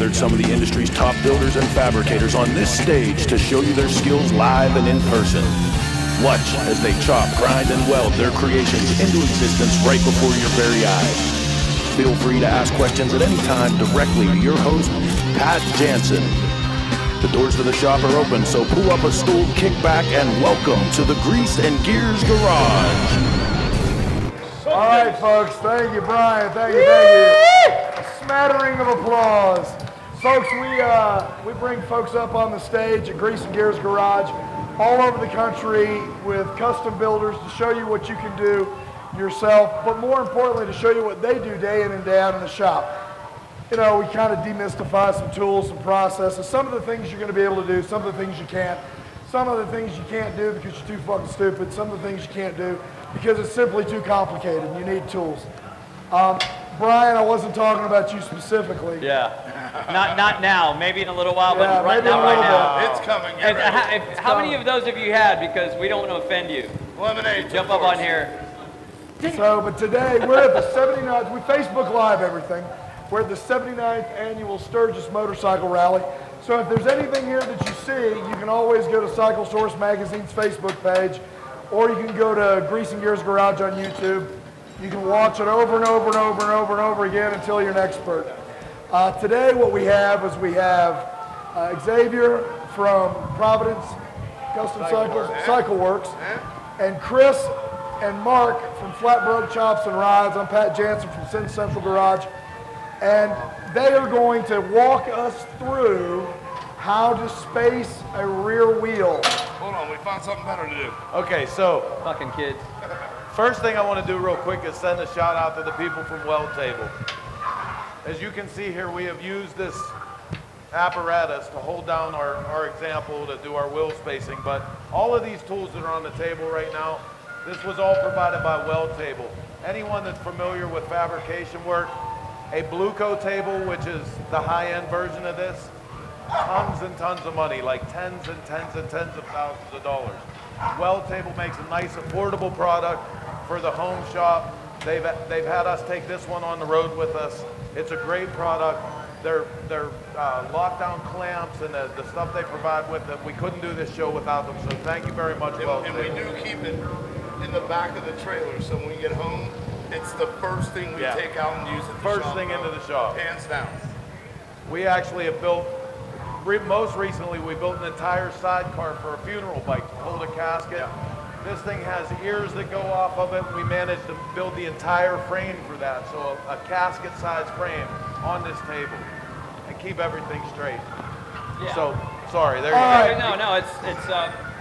gathered some of the industry's top builders and fabricators on this stage to show you their skills live and in person. Watch as they chop, grind, and weld their creations into existence right before your very eyes. Feel free to ask questions at any time directly to your host, Pat Jansen. The doors to the shop are open, so pull up a stool, kick back, and welcome to the Grease and Gears Garage. All right, folks. Thank you, Brian. Thank you. A smattering of applause. Folks, we bring folks up on the stage at Grease and Gears Garage all over the country with custom builders to show you what you can do yourself, but more importantly, to show you what they do day in and day out in the shop. You know, we kind of demystify some tools, some processes, some of the things you're going to be able to do, some of the things you can't, some of the things you can't do because you're too fucking stupid, some of the things you can't do because it's simply too complicated and you need tools. Brian, I wasn't talking about you specifically. Yeah, not now, maybe in a little while, Yeah, but right now. It's coming. How many of those have you had? Because we don't want to offend you. Lemonade. Jump up on here. So, but today we're at the 79th, we Facebook Live everything. We're at the 79th annual Sturgis Motorcycle Rally. So if there's anything here that you see, you can always go to Cycle Source Magazine's Facebook page, or you can go to Grease and Gears Garage on YouTube. You can watch it over and over and over and over and over again until you're an expert. Today what we have is Xavier from Providence Custom Cycle Works, and Chris and Mark from Flatbroke Chops and Rides. I'm Pat Jansen from Sin Central Garage. And they are going to walk us through how to space a rear wheel. Hold on, we found something better to do. Okay, so Fucking kids. first thing I want to do real quick is send a shout out to the people from Weld Table. As you can see here, we have used this apparatus to hold down our example, to do our wheel spacing, but all of these tools that are on the table right now, this was all provided by Weld Table. Anyone that's familiar with fabrication work, a Blueco table, which is the high-end version of this, tons and tons of money, like tens and tens and tens of thousands of dollars. Weld Table makes a nice, affordable product for the home shop. They've had us take this one on the road with us. It's a great product. Their lockdown clamps and the stuff they provide with it, we couldn't do this show without them, so thank you very much, Weld Table. And we do keep it in the back of the trailer, so when we get home, it's the first thing we take out and use at the First shop. thing into the shop. Hands down. We actually have built, most recently, we built an entire sidecar for a funeral bike to hold a casket. Yeah. This thing has ears that go off of it. We managed to build the entire frame for that, so a casket-sized frame on this table and keep everything straight. Yeah. So, sorry, there you go. No, it's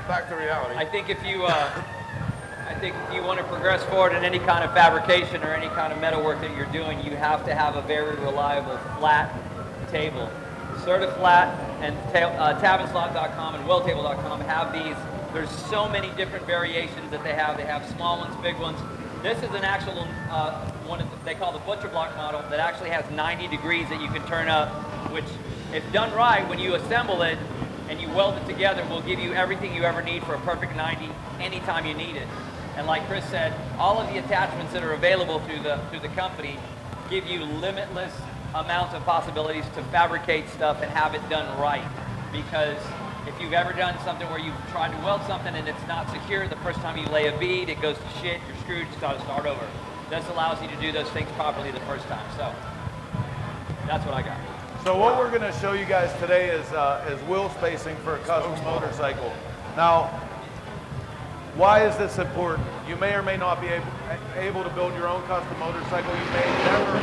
Back to reality. I think if you want to progress forward in any kind of fabrication or any kind of metalwork that you're doing, you have to have a very reliable flat table. Certiflat and tabandslot.com and weldtable.com have these. There's so many different variations that they have. They have small ones, big ones. This is an actual one they call the butcher block model that actually has 90 degrees that you can turn up, which, if done right, when you assemble it and you weld it together, will give you everything you ever need for a perfect 90 anytime you need it. And like Chris said, all of the attachments that are available through the company give you limitless amounts of possibilities to fabricate stuff and have it done right. Because if you've ever done something where you've tried to weld something and it's not secure, the first time you lay a bead, it goes to shit, you're screwed, you got to start over. This allows you to do those things properly the first time. So that's what I got. So what we're going to show you guys today is wheel spacing for a custom motorcycle. Now, why is this important? You may or may not be able to build your own custom motorcycle. You may never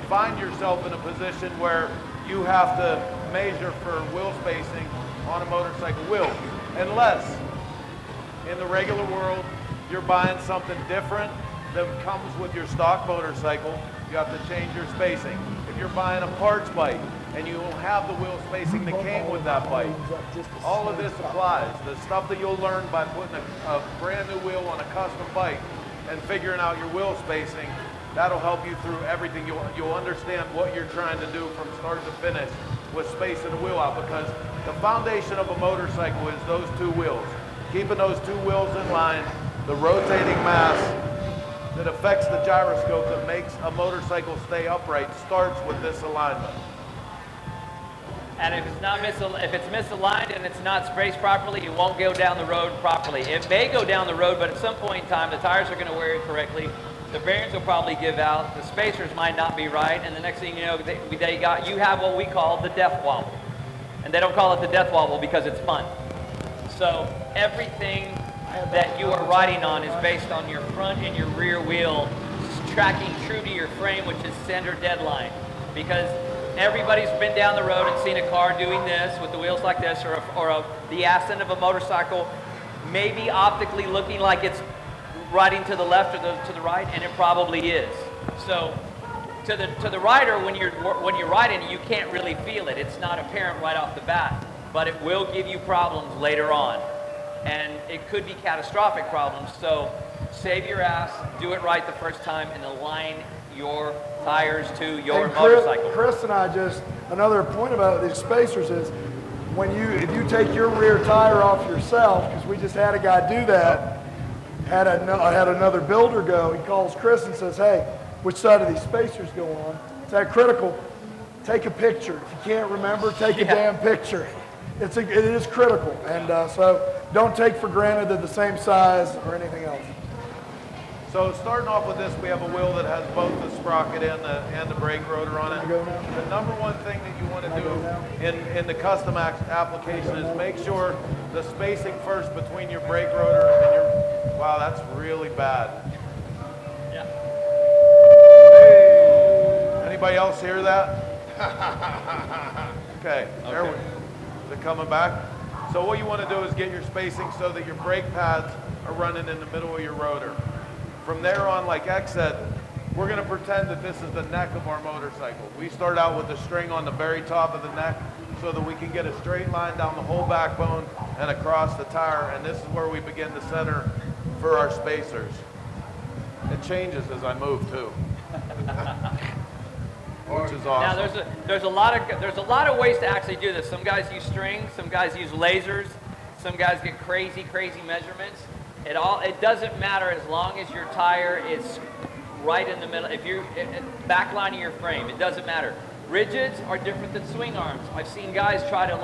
find yourself in a position where you have to measure for wheel spacing on a motorcycle wheel. Unless, in the regular world, you're buying something different that comes with your stock motorcycle, you have to change your spacing. If you're buying a parts bike and you don't have the wheel spacing that came with that bike, all of this applies. The stuff that you'll learn by putting a brand new wheel on a custom bike and figuring out your wheel spacing, that'll help you through everything. You'll understand what you're trying to do from start to finish with spacing the wheel out, because the foundation of a motorcycle is those two wheels. Keeping those two wheels in line, the rotating mass that affects the gyroscope that makes a motorcycle stay upright starts with this alignment. And if it's misaligned and it's not spaced properly, it won't go down the road properly. It may go down the road, but at some point in time, the tires are going to wear it correctly. The bearings will probably give out. The spacers might not be right, and the next thing you know, you have what we call the death wobble. And they don't call it the death wobble because it's fun. So everything that you are riding on is based on your front and your rear wheel tracking true to your frame, which is center deadline. Because everybody's been down the road and seen a car doing this with the wheels like this, or the ass end of a motorcycle, maybe optically looking like it's riding to the left or to the right, and it probably is. So to the rider, when you're riding, you can't really feel it. It's not apparent right off the bat, but it will give you problems later on, and it could be catastrophic problems. So save your ass, do it right the first time, and align your tires to your motorcycle. Chris and I another point about these spacers is if you take your rear tire off yourself, because we just had a guy do that, had another builder go, he calls Chris and says, hey, which side of these spacers go on? It's that critical. Take a picture. If you can't remember, take a damn picture. It is critical, and so don't take for granted they're the same size or anything else. So starting off with this, we have a wheel that has both the sprocket and the brake rotor on it. The number one thing that you want to do in the custom application is make sure the spacing first between your brake rotor and your, wow, that's really bad. Yeah. Anybody else hear that? Okay. Is it coming back? So what you want to do is get your spacing so that your brake pads are running in the middle of your rotor. From there on, like X said, we're going to pretend that this is the neck of our motorcycle. We start out with the string on the very top of the neck so that we can get a straight line down the whole backbone and across the tire, and this is where we begin to center for our spacers. It changes as I move too, which is awesome. Now there's a lot of ways to actually do this. Some guys use strings, some guys use lasers, some guys get crazy measurements. It doesn't matter as long as your tire is right in the middle. If you're backlining your frame, it doesn't matter. Rigids are different than swing arms. I've seen guys try to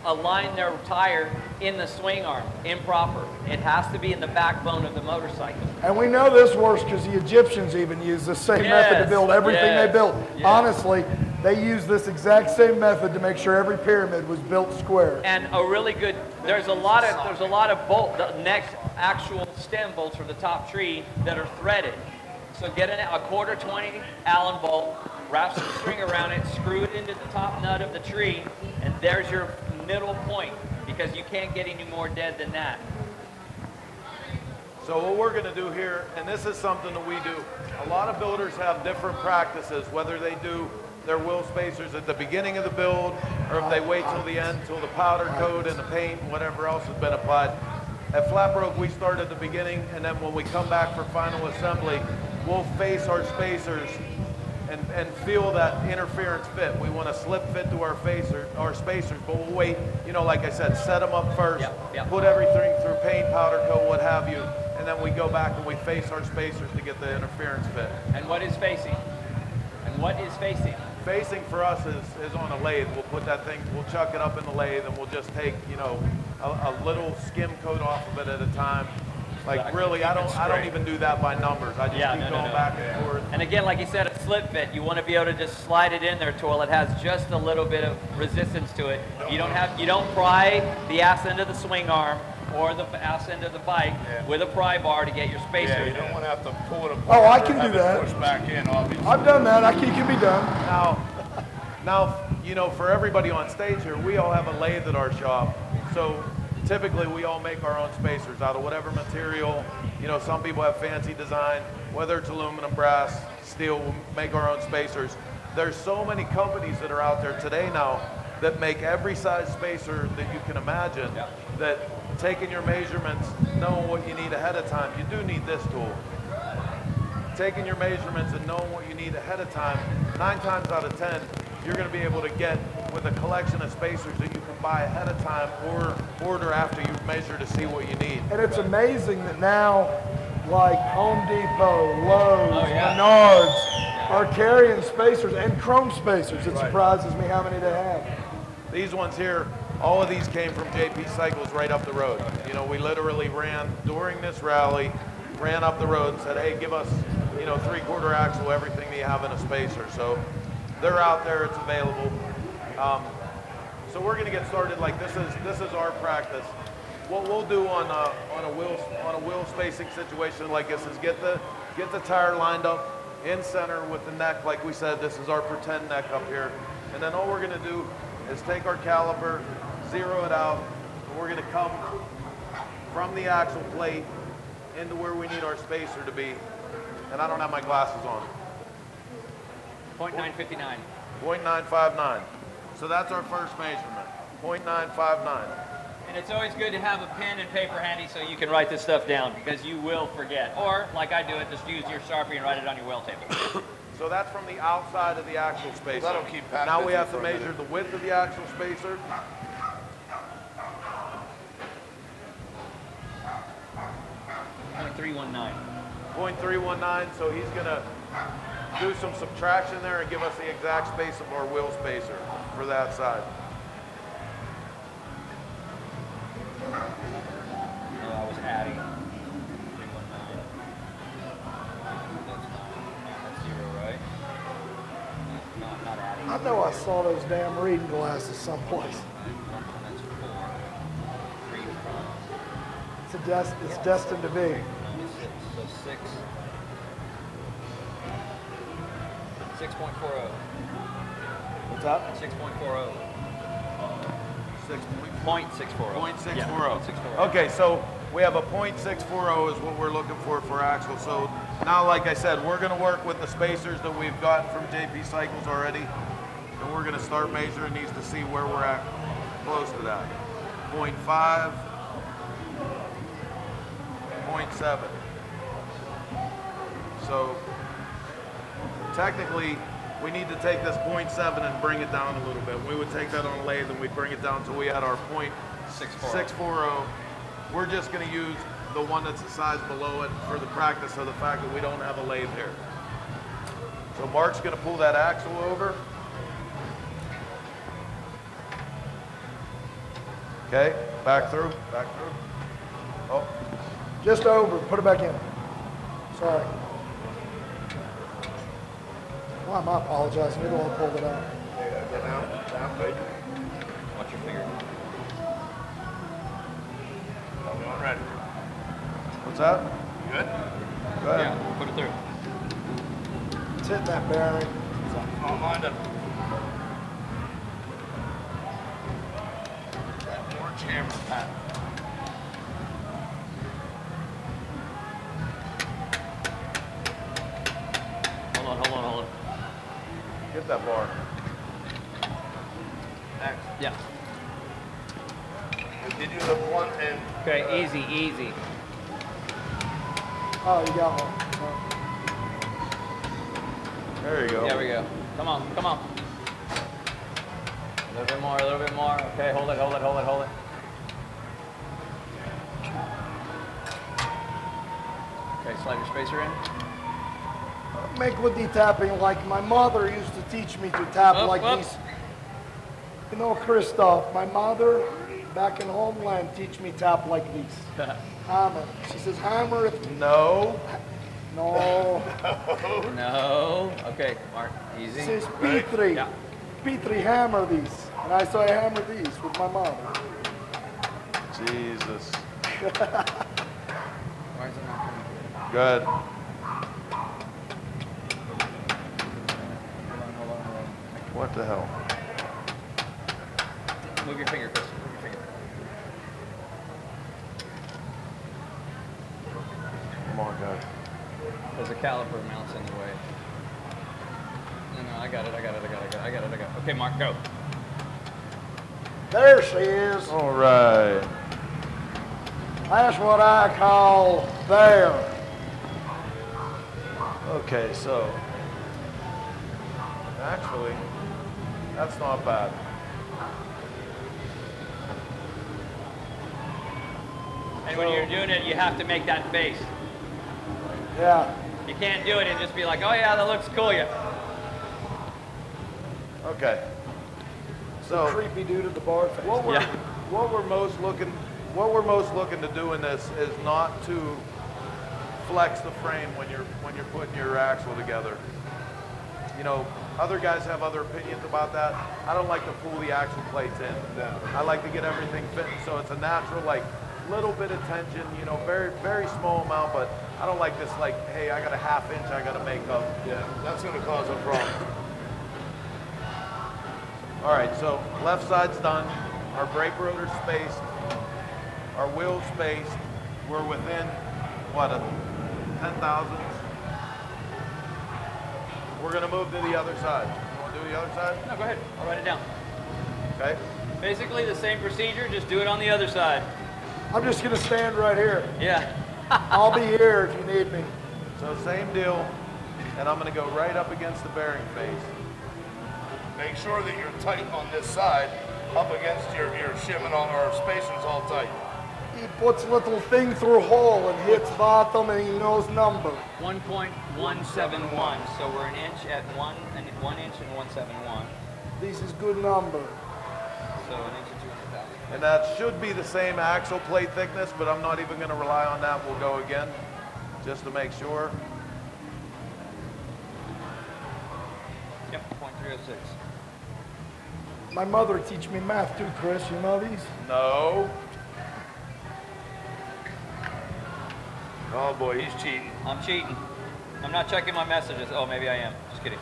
align their tire in the swing arm. Improper. It has to be in the backbone of the motorcycle. And we know this works because the Egyptians even used the same method to build everything they built. Yes. Honestly, they used this exact same method to make sure every pyramid was built square. And a really good, there's a lot of bolt, the next actual stem bolts for the top tree that are threaded. So get a 1/4-20 Allen bolt, wrap some string around it, screw it into the top nut of the tree, and there's your middle point, because you can't get any more dead than that. So what we're going to do here, and this is something that we do, a lot of builders have different practices, whether they do their wheel spacers at the beginning of the build, or if they wait till the end, till the powder coat and the paint and whatever else has been applied. At Flat Broke, we start at the beginning, and then when we come back for final assembly, we'll face our spacers and feel that interference fit. We want to slip fit to our spacers, but we'll wait, like I said, set them up first, put everything through paint, powder coat, what have you, and then we go back and we face our spacers to get the interference fit. And what is facing? And what is facing? Facing for us is on a lathe. We'll put that thing, we'll chuck it up in the lathe, and we'll just take, a little skim coat off of it at a time. Like really, I don't even do that by numbers. I just keep going back and forth. And again, like you said, a slip fit. You want to be able to just slide it in there till it has just a little bit of resistance to it. You don't pry the ass end of the swing arm or the ass end of the bike with a pry bar to get your spacer. Yeah, you don't want to have to pull it apart. Oh, I can do that. Push back in, obviously. I've done that. It can be done. Now, for everybody on stage here, we all have a lathe at our shop. So typically we all make our own spacers out of whatever material. Some people have fancy design, whether it's aluminum, brass, steel, we'll make our own spacers. There's so many companies that are out there today now that make every size spacer that you can imagine, that taking your measurements, knowing what you need ahead of time. You do need this tool. Taking your measurements and knowing what you need ahead of time, 9 times out of 10, you're going to be able to get with a collection of spacers that you can buy ahead of time or order after you measure to see what you need. And it's amazing that now, like Home Depot, Lowe's, Menards are carrying spacers and chrome spacers. It surprises me how many they have. These ones here, all of these came from JP Cycles right up the road. You know, we literally ran during this rally, ran up the road and said, hey, give us, you know, 3/4 axle, everything that you have in a spacer. So they're out there, it's available. So we're gonna get started. Like this is our practice. What we'll do on a wheel spacing situation like this is get the tire lined up in center with the neck. Like we said, this is our pretend neck up here. And then all we're gonna do is take our caliper, zero it out, and we're gonna come from the axle plate into where we need our spacer to be. And I don't have my glasses on. 0.959. 0.959. So that's our first measurement, 0.959. And it's always good to have a pen and paper handy so you can write this stuff down because you will forget. Or, like I do it, just use your Sharpie and write it on your wheel table. So that's from the outside of the axle spacer. That'll keep Pat Now we busy have for to a measure minute. the width of the axle spacer. .319. 0.319, so he's gonna do some subtraction there and give us the exact space of our wheel spacer for that side. No, I was adding. 319. That's 0, right? No, I'm not adding. I know I saw those damn reading glasses someplace. That's 4. 3 from. It's destined to be. 96. So 6. 6.40. What's that? 6.40. 6. 0.640. 0.640. Yeah, 0.640. Okay, so we have a 0.640 is what we're looking for axle. So now, like I said, we're gonna work with the spacers that we've gotten from JP Cycles already. And we're gonna start measuring these to see where we're at close to that. 0.5, 0.7. So technically, we need to take this 0.7 and bring it down a little bit. We would take that on a lathe and we'd bring it down until we had our 0.640. We're just gonna use the one that's the size below it for the practice of the fact that we don't have a lathe here. So Mark's gonna pull that axle over. Okay, back through. Oh, Just over, put it back in. Sorry. Well, I'm apologizing, you're the one who pulled it out. Go down, baby. Watch your finger. I'm ready. what's that? Good? Go ahead. Yeah, put it through. It's hitting that bearing. All lined up. Orange hammer, Pat. Hold on. Get that bar. Next. Yeah. Did you the one and Okay, easy. Oh, you got one. There you go. There we go. Come on. A little bit more. Okay, hold it. Okay, slide your spacer in. Make with the tapping like my mother used to teach me to tap Up, like up. this. You know, Christoph, my mother back in homeland teach me tap like this. Hammer. She says hammer it. No. No. No. Okay, Mark, She easy. says P3. Yeah. P3 hammer these. And I say I hammer these with my mother. Jesus. Why is it not coming through? Good. Hold on. What the hell? Move your finger, Chris. Move your finger. Come on, God. There's a caliper mounts in the way. No, I got it. Okay, Mark, go. There she is. All right. That's what I call there. Okay, so actually, that's not bad. And when you're doing it, you have to make that face. Yeah. You can't do it and just be like, oh yeah, that looks cool. Yeah. Okay. So Creepy dude at the bar face. what we're most looking to do in this is not to flex the frame when you're putting your axle together. You know, other guys have other opinions about that. I don't like to pull the axle plates in. No. I like to get everything fitting so it's a natural, like, little bit of tension, you know, very, very small amount, but I don't like this, like, hey, I got a ½ inch I got to make up. Yeah, that's going to cause a problem. All right, so left side's done. Our brake rotor's spaced. Our wheel's spaced. We're within, what, a 10,000? We're gonna move to the other side. You wanna do the other side? No, go ahead. I'll write it down. Okay. Basically the same procedure, just do it on the other side. I'm just gonna stand right here. Yeah. I'll be here if you need me. So same deal, and I'm gonna go right up against the bearing face. Make sure that you're tight on this side, up against your shim and all our spacing's all tight. He puts little thing through hole and hits bottom and he knows number. 1.171. So we're an inch at 1 inch and 171. This is good number. So an inch and 200,000. And that should be the same axle plate thickness, but I'm not even gonna rely on that. We'll go again, just to make sure. Yep, 0.306. My mother teach me math too, Chris. You know these? No. Oh boy, he's cheating. I'm cheating. I'm not checking my messages. Oh, maybe I am. Just kidding.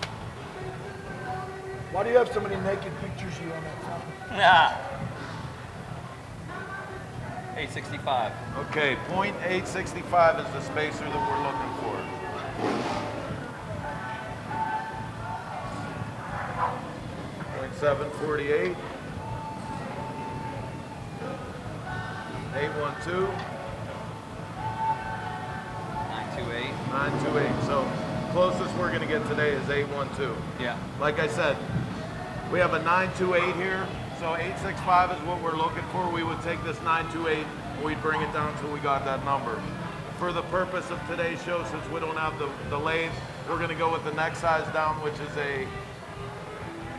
Why do you have so many naked pictures of you on that phone? Nah. 865. Okay, 0.865 is the spacer that we're looking for. .748. 812. 928. 928. So closest we're going to get today is 812. Yeah. Like I said, we have a 928 here. So 865 is what we're looking for. We would take this 928 and we'd bring it down until we got that number. For the purpose of today's show, since we don't have the lathe, we're going to go with the next size down, which is a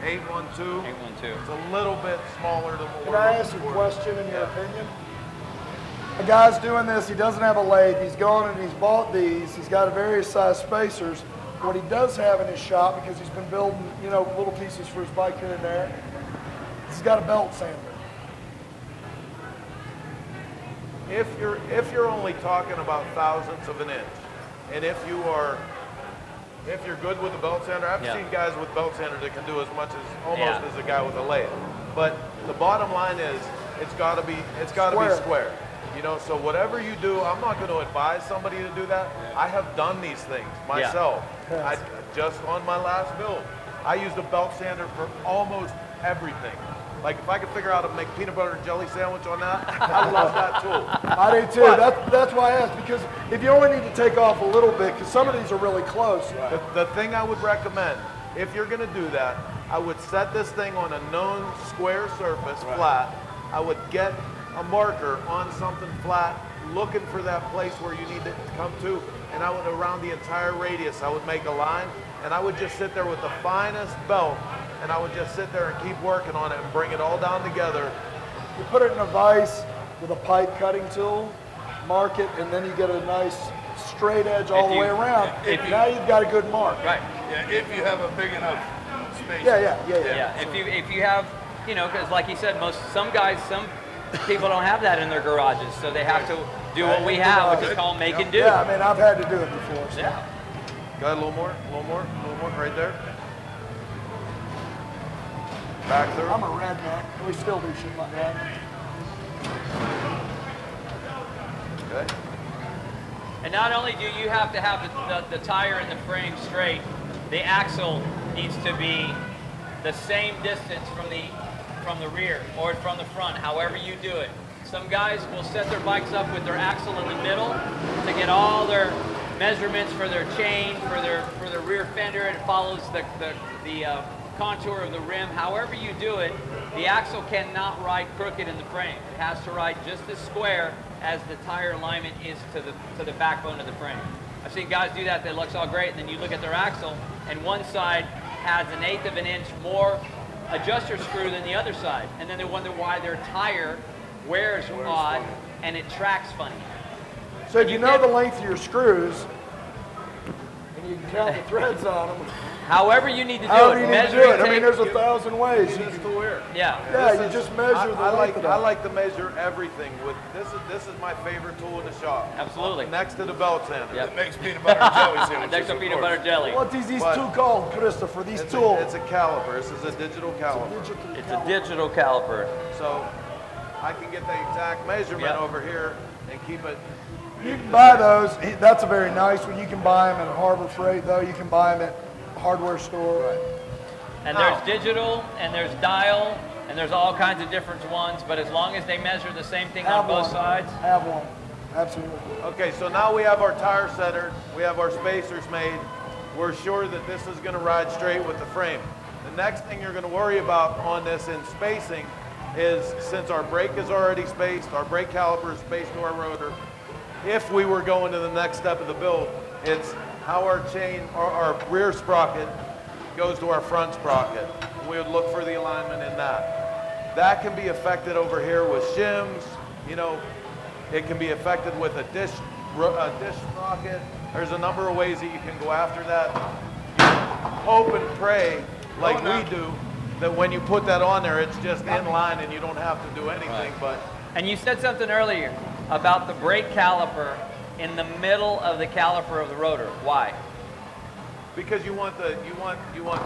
812. 812. It's a little bit smaller than what Can we're I looking ask a for. question in your opinion? A guy's doing this, he doesn't have a lathe, he's gone and he's bought these, he's got various size spacers. What he does have in his shop, because he's been building, you know, little pieces for his bike here and there, he's got a belt sander. If you're only talking about thousandths of an inch, and if you're good with a belt sander, I've Yeah. seen guys with belt sander that can do as much as almost Yeah. as a guy with a lathe. But the bottom line is, it's got to be square. You know, so whatever you do, I'm not going to advise somebody to do that. I have done these things myself. Yes. Just on my last build, I used a belt sander for almost everything. Like if I could figure out how to make peanut butter and jelly sandwich on that, I love that tool. I do too, that's why I asked, because if you only need to take off a little bit, because some of these are really close. The thing I would recommend, if you're going to do that, I would set this thing on a known square surface, flat. I would get a marker on something flat, looking for that place where you need it to come to, and I would, around the entire radius, I would make a line, and I would just sit there with the finest belt, and I would just sit there and keep working on it and bring it all down together. You put it in a vise with a pipe cutting tool, mark it, and then you get a nice straight edge all the way around. Now you've got a good mark. Right. Yeah, if you have a big enough space. Yeah. If you have, you know, because like he said, some people don't have that in their garages, so they have to do what we have, which is called make and do. Yeah, I mean, I've had to do it before. So. Yeah. Go ahead, a little more, right there. Back through. I'm a redneck. We still do shit like that. Okay. And not only do you have to have the tire and the frame straight, the axle needs to be the same distance from the rear or from the front, however you do it. Some guys will set their bikes up with their axle in the middle to get all their measurements for their chain, for their rear fender. It follows the contour of the rim. However you do it, the axle cannot ride crooked in the frame. It has to ride just as square as the tire alignment is to the backbone of the frame. I've seen guys do that looks all great, and then you look at their axle, and one side has 1/8 of an inch more adjuster screw than the other side, and then they wonder why their tire wears odd and it tracks funny. So if you know the length of your screws, and you can count the threads on them, However you need to do however it, you need to measure do it. and I mean, tape. there's 1,000 ways. You This can, to wear. Yeah. yeah, This you is- just measure the I length of I it. like to measure everything with this is my favorite tool in the shop. Absolutely. Next to the belt sander. Yep. It makes peanut butter and jelly sandwiches. Next to of peanut course. butter jelly. What is these But- two called, Christopher? These It's tools? a caliper. This is a digital caliper. It's a digital caliper. So I can get the exact measurement Yep. over here and keep it. You can buy those. That's a very nice one. You can buy them at Harbor Freight, though. You can buy them at hardware store. And there's digital, and there's dial, and there's all kinds of different ones, but as long as they measure the same thing on Have both one. sides. Have one. Absolutely. Okay, so now we have our tire centered, we have our spacers made. We're sure that this is going to ride straight with the frame. The next thing you're going to worry about on this in spacing is, since our brake is already spaced, our brake caliper is spaced to our rotor, if we were going to the next step of the build, it's how our chain, our rear sprocket goes to our front sprocket. We would look for the alignment in that. That can be affected over here with shims, you know, it can be affected with a dish sprocket. There's a number of ways that you can go after that. You hope and pray, like we do, that when you put that on there, it's just in line and you don't have to do anything. But And you said something earlier about the brake caliper in the middle of the caliper of the rotor. Why? because you want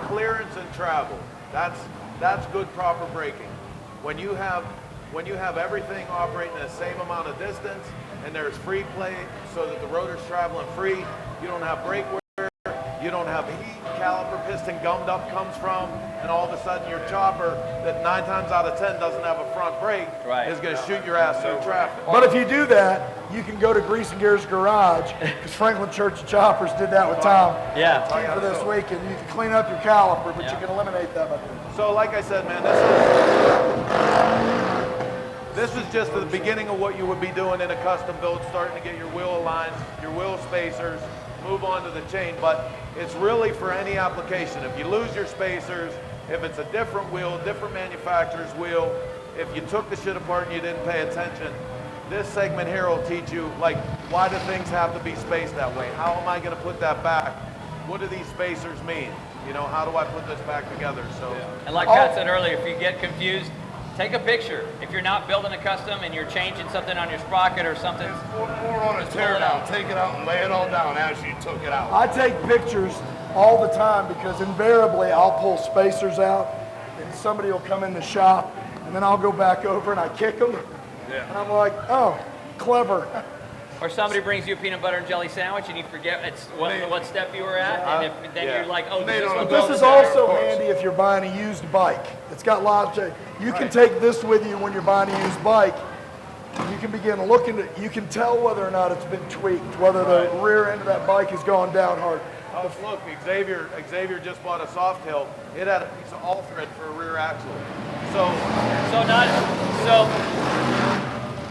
clearance and travel. That's good proper braking. When you have everything operating the same amount of distance and there's free play so that the rotor's traveling free, you don't have brake wear, you don't have heat, caliper piston gummed up comes from, and all of a sudden your chopper that 9 times out of 10 doesn't have a front brake is going to shoot your ass through traffic. But if you do that, you can go to Grease and Gears Garage, because Franklin Church of Choppers did that with Tom. Yeah. For this week, and you can clean up your caliper, but you can eliminate that by doing So like I said, man, this is just the beginning of what you would be doing in a custom build, starting to get your wheel aligned, your wheel spacers, move on to the chain, but it's really for any application. If you lose your spacers, if it's a different wheel, different manufacturer's wheel, if you took the shit apart and you didn't pay attention, this segment here will teach you, like, why do things have to be spaced that way? How am I going to put that back? What do these spacers mean? You know, how do I put this back together? So, And like Pat said earlier, if you get confused, take a picture. If you're not building a custom and you're changing something on your sprocket or something, Or on a tear down, take it out and lay it all down as you took it out. I take pictures all the time because invariably I'll pull spacers out and somebody will come in the shop and then I'll go back over and I kick them. Yeah. And I'm like, oh, clever. or somebody brings you a peanut butter and jelly sandwich and you forget what step you were at, and then you're like, oh, Made this on a one This belt is sander, of also course. handy if you're buying a used bike. It's got lots of, you can take this with you when you're buying a used bike. You can begin looking at, you can tell whether or not it's been tweaked, whether the rear end of that bike has gone down hard. oh, look, Xavier just bought a soft tail. It had a piece of all thread for a rear axle. So, So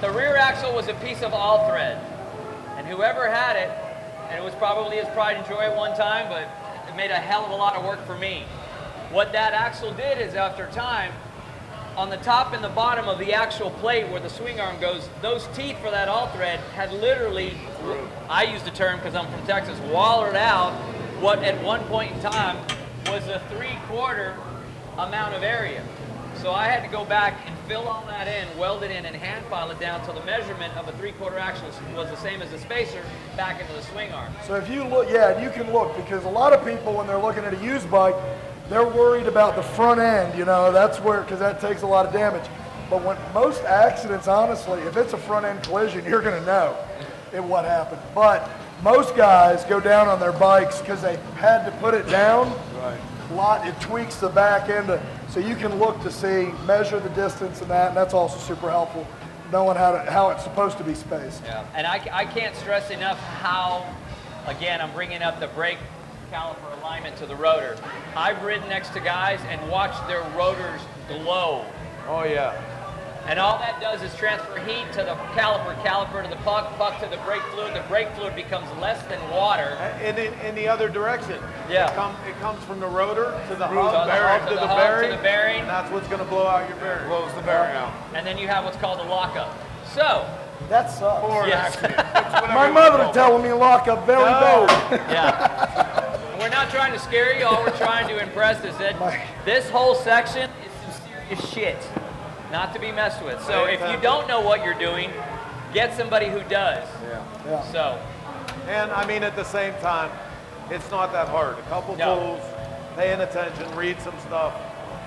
the rear axle was a piece of all thread, and whoever had it, and it was probably his pride and joy at one time, but it made a hell of a lot of work for me. What that axle did is, after time, on the top and the bottom of the actual plate where the swing arm goes, those teeth for that all thread had literally, I use the term because I'm from Texas, wallered out what at one point in time was a 3/4 amount of area. So I had to go back and fill all that in, weld it in, and hand file it down till the measurement of a 3/4 axle was the same as the spacer back into the swing arm. So if you look, yeah, you can look, because a lot of people, when they're looking at a used bike, they're worried about the front end, you know, that's where, because that takes a lot of damage. But when most accidents, honestly, if it's a front end collision, you're going to know what happened. But most guys go down on their bikes because they had to put it down. Right. It tweaks the back end, so you can look to see, measure the distance and that's also super helpful, knowing how it's supposed to be spaced. Yeah. And I can't stress enough how, again, I'm bringing up the brake caliper alignment to the rotor. I've ridden next to guys and watched their rotors glow. oh yeah. And all that does is transfer heat to the caliper to the puck, puck to the brake fluid. The brake fluid becomes less than water. And in the other direction. Yeah. It comes from the rotor to the Through hub, the hub to to the the hub, bearing, to the bearing. and that's what's going to blow out your bearing. Blows the bearing out. And then you have what's called a lockup. So, That sucks. Or an Yes. accident. It's whatever My you mother call it. telling me lock up very bad. yeah. We're not trying to scare you. All we're trying to impress is that this whole section is some serious shit, not to be messed with. So if you don't know what you're doing, get somebody who does. Yeah. So, And I mean, at the same time, it's not that hard. A couple No. tools, paying attention, read some stuff.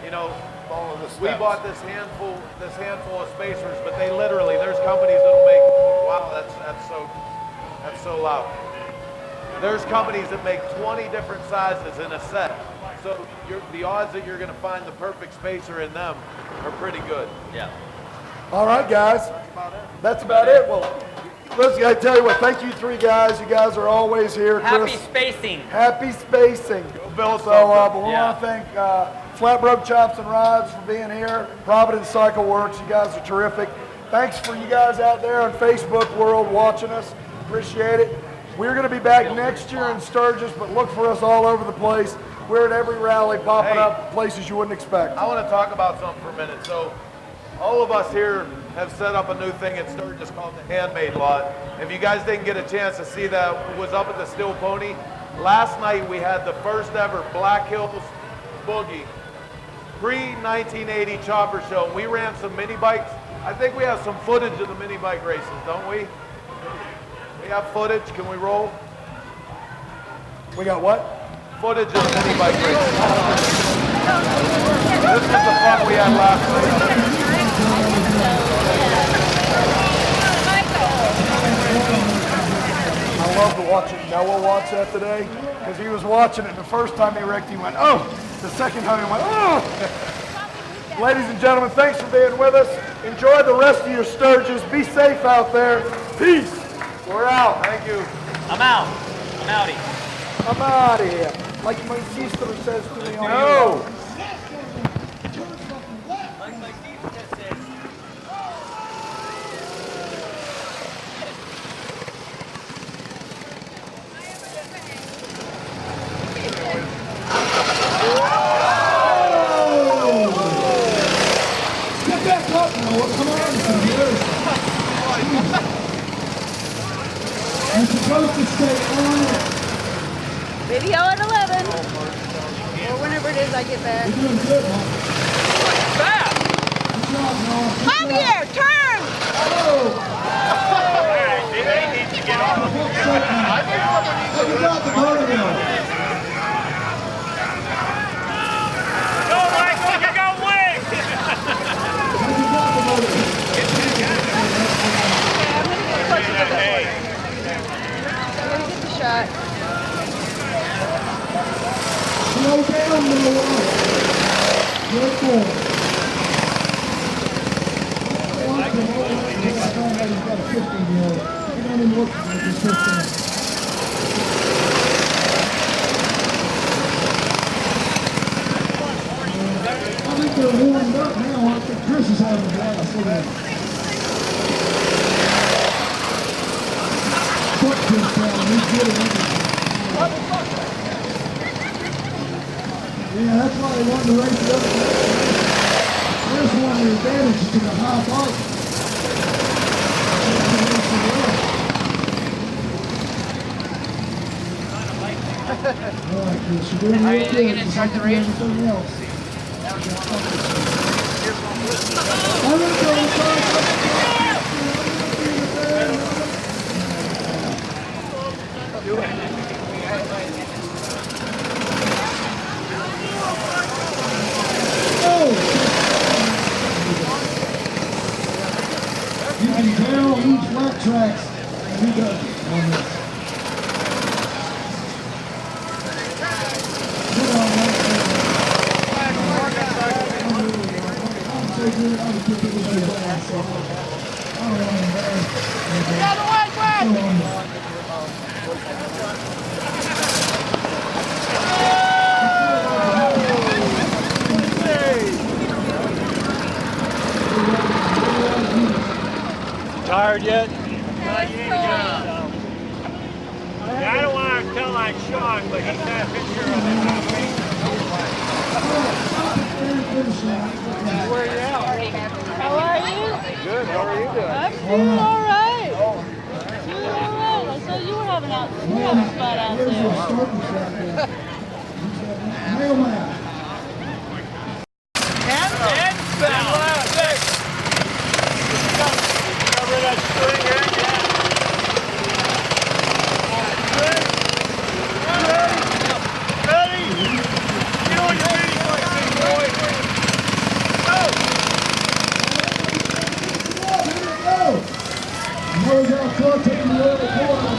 You know, Follow the we steps. bought this handful of spacers, but they literally, there's companies that'll make, wow, that's so loud. There's companies that make 20 different sizes in a set. So the odds that you're going to find the perfect spacer in them are pretty good. yeah. All right, guys. That's about it. Well, listen, I tell you what, thank you three guys. You guys are always here. Happy Chris, spacing. happy spacing. Bill, So, but we Yeah. want to thank Flatbroke Chops and Rods for being here. Providence Cycle Works, you guys are terrific. Thanks for you guys out there on Facebook world watching us. Appreciate it. We're going to be back next year in Sturgis, but look for us all over the place. We're at every rally, popping Hey. up places you wouldn't expect. I want to talk about something for a minute. So all of us here have set up a new thing at Sturgis called the Handmade Lot. If you guys didn't get a chance to see that, it was up at the Steel Pony. Last night we had the first ever Black Hills Boogie pre-1980 chopper show. We ran some mini bikes. I think we have some footage of the mini bike races, don't we? We have footage. Can we roll? We got what? Footage of the mini bike races. This is the fun we had last night. I love watching Noah watch that today because he was watching it. The first time he wrecked, he went, oh. The second time he went, oh. Ladies and gentlemen, thanks for being with us. Enjoy the rest of your Sturgis. Be safe out there. Peace. We're out. Thank you. I'm out. I'm outie. I'm out of here. Like my sister says to me on No. Get back up, Noah. Come on, some years. You're supposed to stay on it. Video at 11. Or whenever it is I get back. You're doing good, Mom. Good job, Noah. Good Come job. here, turn! Hey, you got the motor now. You got the motor. Okay, I'm gonna get closer to the border. I'm gonna get the shot. Slow down, Noah. Good boy. Watch him. He's got a 15-year-old. He don't even look like he's 15. I think they're warmed up now. I think Chris is having a blast. Look at him. Fuck Chris Brown. He's good at everything. Yeah, that's why they wanted to race it up. Chris wanted the advantage to the high bike. All right, Chris, you're doing real good. Just like you do everything else. I'm gonna go inside. You can tell each lap tracks who does it on this. Good on I'm so good, I was thinking it was your ass. I don't want to embarrass. Get out of the way, Brad! Hey! Tired yet? Yeah, I don't want to tell like Sean, but he's got a picture of it. Where are you at? How are you? Good. How are you doing? I'm doing all right. Doing all right. I saw you were having a spot out there. Mailman. Cover that string here. Ready? Get on your feet, big boy. Go! Nose out front, taking the other corner.